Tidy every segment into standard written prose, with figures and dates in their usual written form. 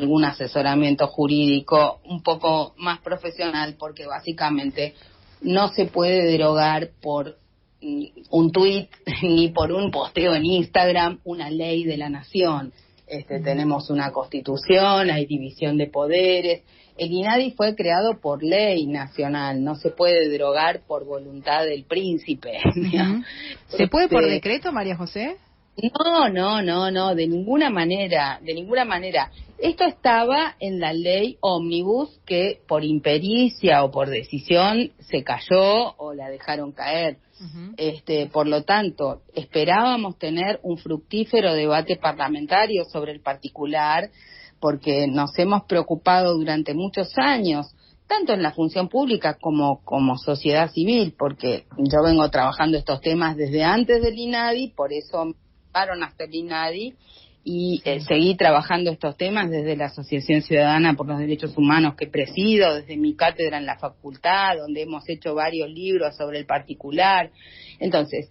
algún asesoramiento jurídico un poco más profesional, porque básicamente no se puede derogar por un tuit ni por un posteo en Instagram una ley de la nación. Tenemos una constitución, hay división de poderes. El INADI fue creado por ley nacional, no se puede derogar por voluntad del príncipe. ¿Se puede por decreto, María José? No, de ninguna manera. Esto estaba en la ley ómnibus que por impericia o por decisión se cayó o la dejaron caer. Por lo tanto, esperábamos tener un fructífero debate parlamentario sobre el particular, porque nos hemos preocupado durante muchos años, tanto en la función pública como sociedad civil, porque yo vengo trabajando estos temas desde antes del INADI, por eso pasaron hasta el INADI, y seguí trabajando estos temas desde la Asociación Ciudadana por los Derechos Humanos que presido, desde mi cátedra en la facultad, donde hemos hecho varios libros sobre el particular. Entonces,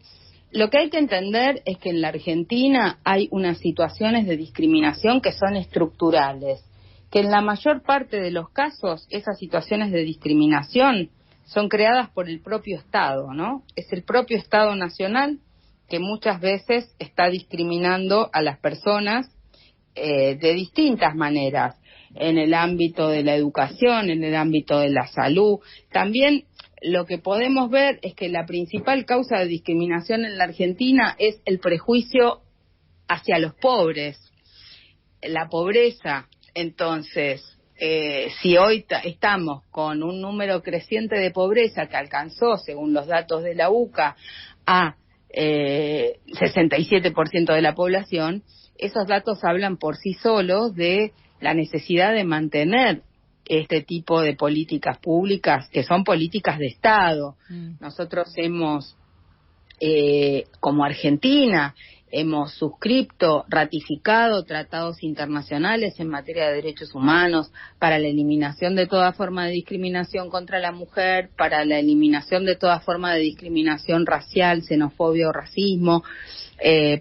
lo que hay que entender es que en la Argentina hay unas situaciones de discriminación que son estructurales, que en la mayor parte de los casos esas situaciones de discriminación son creadas por el propio Estado, ¿no? Es el propio Estado nacional que muchas veces está discriminando a las personas de distintas maneras, en el ámbito de la educación, en el ámbito de la salud. También lo que podemos ver es que la principal causa de discriminación en la Argentina es el prejuicio hacia los pobres, la pobreza. Entonces, si hoy estamos con un número creciente de pobreza que alcanzó, según los datos de la UCA, a 67% de la población, esos datos hablan por sí solos de la necesidad de mantener este tipo de políticas públicas, que son políticas de Estado. Nosotros hemos, como Argentina, hemos suscrito, ratificado tratados internacionales en materia de derechos humanos para la eliminación de toda forma de discriminación contra la mujer, para la eliminación de toda forma de discriminación racial, xenofobia o racismo,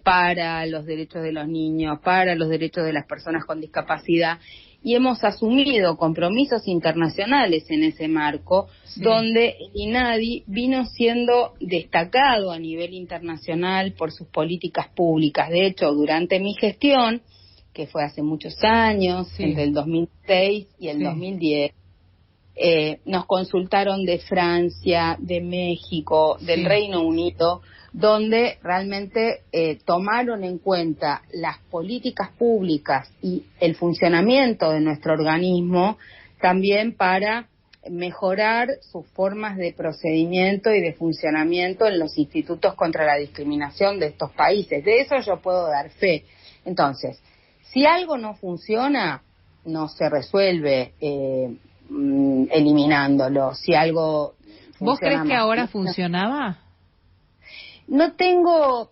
para los derechos de los niños, para los derechos de las personas con discapacidad. Y hemos asumido compromisos internacionales en ese marco, donde el INADI vino siendo destacado a nivel internacional por sus políticas públicas. De hecho, durante mi gestión, que fue hace muchos años, entre el 2006 y el 2010, nos consultaron de Francia, de México, del Reino Unido, donde realmente tomaron en cuenta las políticas públicas y el funcionamiento de nuestro organismo también para mejorar sus formas de procedimiento y de funcionamiento en los institutos contra la discriminación de estos países. De eso yo puedo dar fe. Entonces, si algo no funciona, no se resuelve eliminándolo. Si algo funciona, ¿vos crees que ahora funcionaba? No tengo,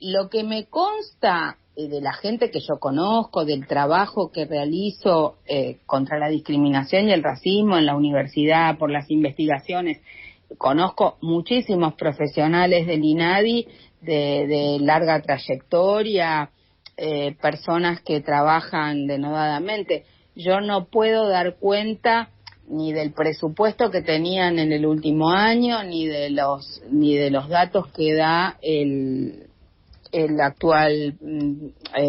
lo que me consta de la gente que yo conozco, del trabajo que realizo contra la discriminación y el racismo en la universidad, por las investigaciones, conozco muchísimos profesionales del INADI de larga trayectoria, personas que trabajan denodadamente. Yo no puedo dar cuenta ni del presupuesto que tenían en el último año, ni de los datos que da el actual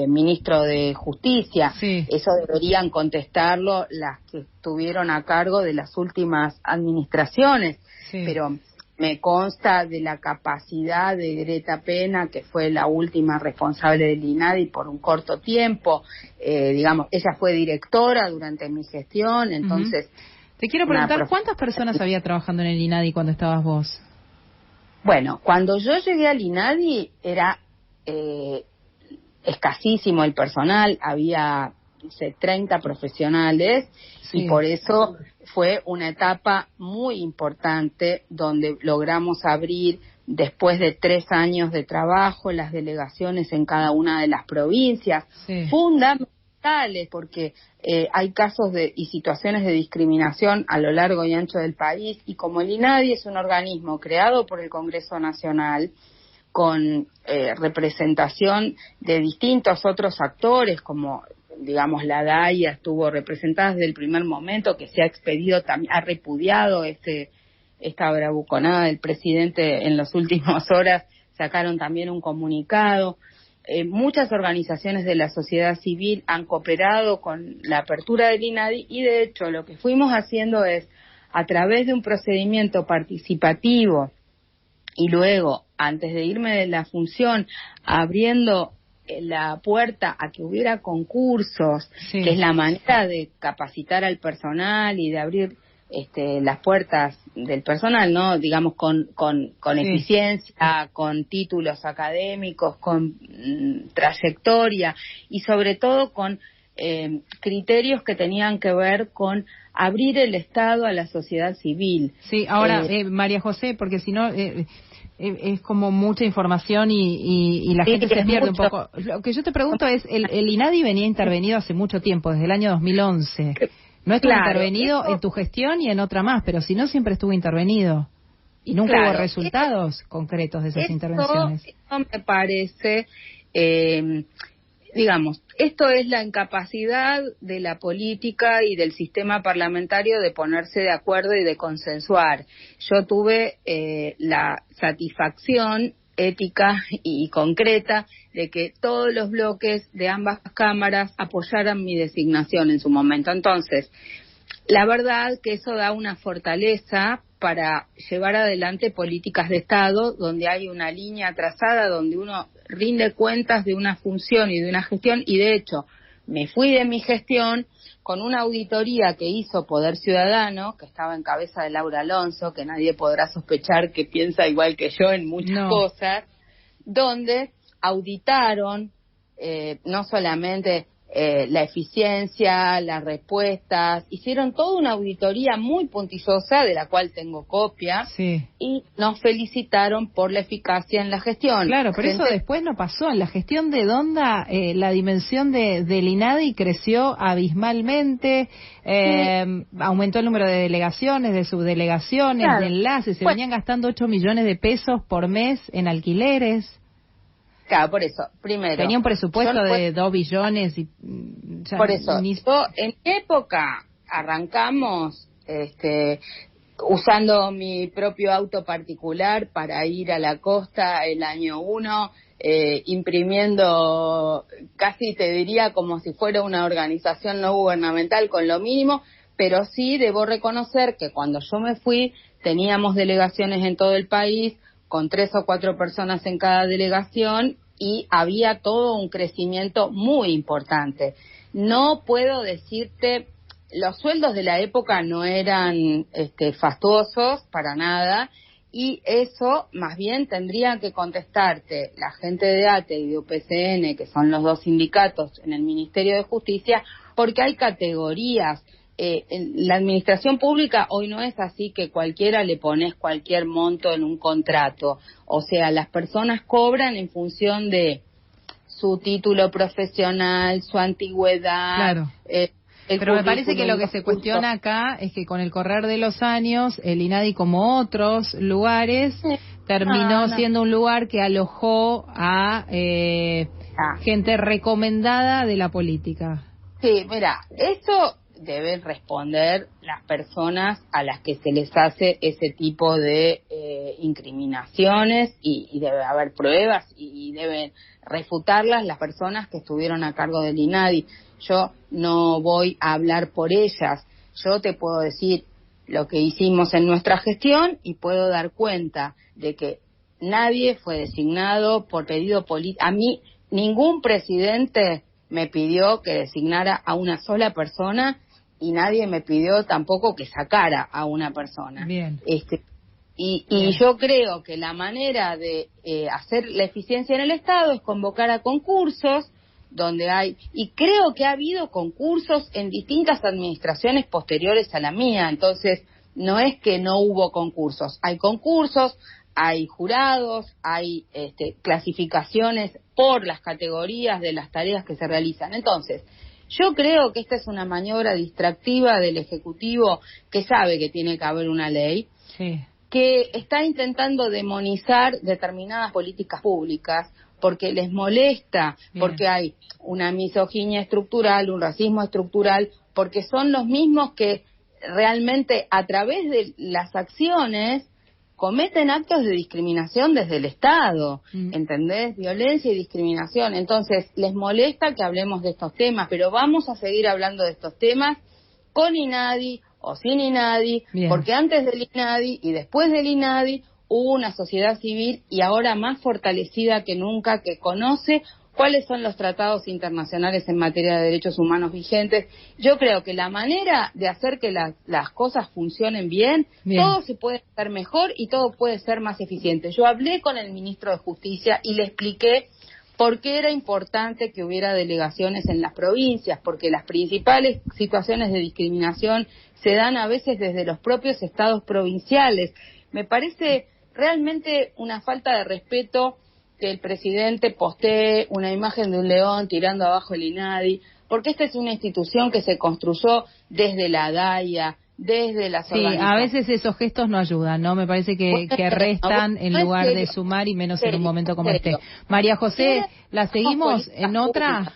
ministro de Justicia. Eso deberían contestarlo las que estuvieron a cargo de las últimas administraciones. Pero me consta de la capacidad de Greta Pena, que fue la última responsable del INADI por un corto tiempo. Ella fue directora durante mi gestión, entonces... Te quiero preguntar, ¿cuántas personas había trabajando en el INADI cuando estabas vos? Bueno, cuando yo llegué al INADI era escasísimo el personal, había 30 profesionales, y por eso fue una etapa muy importante donde logramos abrir, después de 3 años de trabajo, las delegaciones en cada una de las provincias, fundamentales, porque hay casos y situaciones de discriminación a lo largo y ancho del país, y como el INADI es un organismo creado por el Congreso Nacional, con representación de distintos otros actores, como digamos, la DAIA estuvo representada desde el primer momento, que se ha expedido, ha repudiado esta bravuconada del presidente en las últimas horas, sacaron también un comunicado. Muchas organizaciones de la sociedad civil han cooperado con la apertura del INADI y, de hecho, lo que fuimos haciendo es, a través de un procedimiento participativo y luego, antes de irme de la función, abriendo la puerta a que hubiera concursos, sí, que es la manera de capacitar al personal y de abrir las puertas del personal, ¿no? Digamos, con sí, eficiencia, con títulos académicos, con trayectoria y sobre todo con criterios que tenían que ver con abrir el Estado a la sociedad civil. Sí, ahora, María José, porque si no... es como mucha información y la gente se pierde un poco. Lo que yo te pregunto es, el INADI venía intervenido hace mucho tiempo, desde el año 2011. No estuvo intervenido en tu gestión y en otra más, pero si no, siempre estuvo intervenido. Y nunca hubo resultados concretos de esas intervenciones. Eso me parece, digamos, esto es la incapacidad de la política y del sistema parlamentario de ponerse de acuerdo y de consensuar. Yo tuve la satisfacción ética y concreta de que todos los bloques de ambas cámaras apoyaran mi designación en su momento. Entonces, la verdad que eso da una fortaleza para llevar adelante políticas de Estado donde hay una línea trazada, donde uno rinde cuentas de una función y de una gestión, y de hecho me fui de mi gestión con una auditoría que hizo Poder Ciudadano, que estaba en cabeza de Laura Alonso, que nadie podrá sospechar que piensa igual que yo en muchas cosas, donde auditaron no solamente la eficiencia, las respuestas, hicieron toda una auditoría muy puntillosa, de la cual tengo copia, y nos felicitaron por la eficacia en la gestión. Claro, pero eso después no pasó. En la gestión de Donda, la dimensión del INADI creció abismalmente, aumentó el número de delegaciones, de subdelegaciones, de enlaces, se venían gastando 8 millones de pesos por mes en alquileres. Claro, por eso, primero... Tenía un presupuesto de 2 billones y... por eso, en mi época arrancamos usando mi propio auto particular para ir a la costa el año 1, imprimiendo, casi te diría como si fuera una organización no gubernamental con lo mínimo, pero sí debo reconocer que cuando yo me fui teníamos delegaciones en todo el país, con 3 o 4 personas en cada delegación, y había todo un crecimiento muy importante. No puedo decirte, los sueldos de la época no eran fastuosos para nada, y eso más bien tendría que contestarte la gente de ATE y de UPCN, que son los dos sindicatos en el Ministerio de Justicia, porque hay categorías. En la administración pública hoy no es así que cualquiera le pones cualquier monto en un contrato. O sea, las personas cobran en función de su título profesional, su antigüedad. Claro. Pero me parece que lo que se cuestiona acá es que con el correr de los años, el INADI, como otros lugares, terminó siendo un lugar que alojó a gente recomendada de la política. Sí, mira, esto deben responder las personas a las que se les hace ese tipo de incriminaciones, y debe haber pruebas y deben refutarlas las personas que estuvieron a cargo del INADI. Yo no voy a hablar por ellas, yo te puedo decir lo que hicimos en nuestra gestión y puedo dar cuenta de que nadie fue designado por pedido político. A mí ningún presidente me pidió que designara a una sola persona, y nadie me pidió tampoco que sacara a una persona. Bien. Y yo creo que la manera de hacer la eficiencia en el Estado es convocar a concursos donde hay, y creo que ha habido concursos en distintas administraciones posteriores a la mía, entonces no es que no hubo concursos, hay concursos, hay jurados, hay clasificaciones por las categorías de las tareas que se realizan. Entonces, yo creo que esta es una maniobra distractiva del Ejecutivo, que sabe que tiene que haber una ley, que está intentando demonizar determinadas políticas públicas, porque les molesta, Bien. porque hay una misoginia estructural, un racismo estructural, porque son los mismos que realmente a través de las acciones cometen actos de discriminación desde el Estado, ¿entendés? Violencia y discriminación. Entonces, les molesta que hablemos de estos temas, pero vamos a seguir hablando de estos temas con INADI o sin INADI, Bien. porque antes del INADI y después del INADI hubo una sociedad civil y ahora más fortalecida que nunca, que conoce cuáles son los tratados internacionales en materia de derechos humanos vigentes. Yo creo que la manera de hacer que las cosas funcionen bien, todo se puede hacer mejor y todo puede ser más eficiente. Yo hablé con el ministro de Justicia y le expliqué por qué era importante que hubiera delegaciones en las provincias, porque las principales situaciones de discriminación se dan a veces desde los propios estados provinciales. Me parece realmente una falta de respeto que el presidente postee una imagen de un león tirando abajo el INADI, porque esta es una institución que se construyó desde la DAIA, desde las organizaciones. A veces esos gestos no ayudan, ¿no? Me parece que restan en lugar de sumar y menos en un momento como este. María José, la seguimos en otra.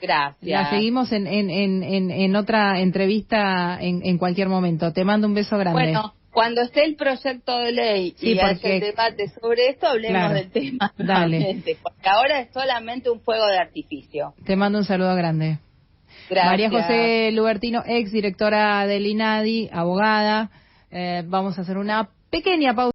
Gracias. La seguimos en otra entrevista en cualquier momento. Te mando un beso grande. Bueno, cuando esté el proyecto de ley y haya el debate sobre esto, hablemos del tema. Dale. Porque ahora es solamente un fuego de artificio. Te mando un saludo grande. Gracias. María José Lubertino, ex directora del INADI, abogada. Vamos a hacer una pequeña pausa.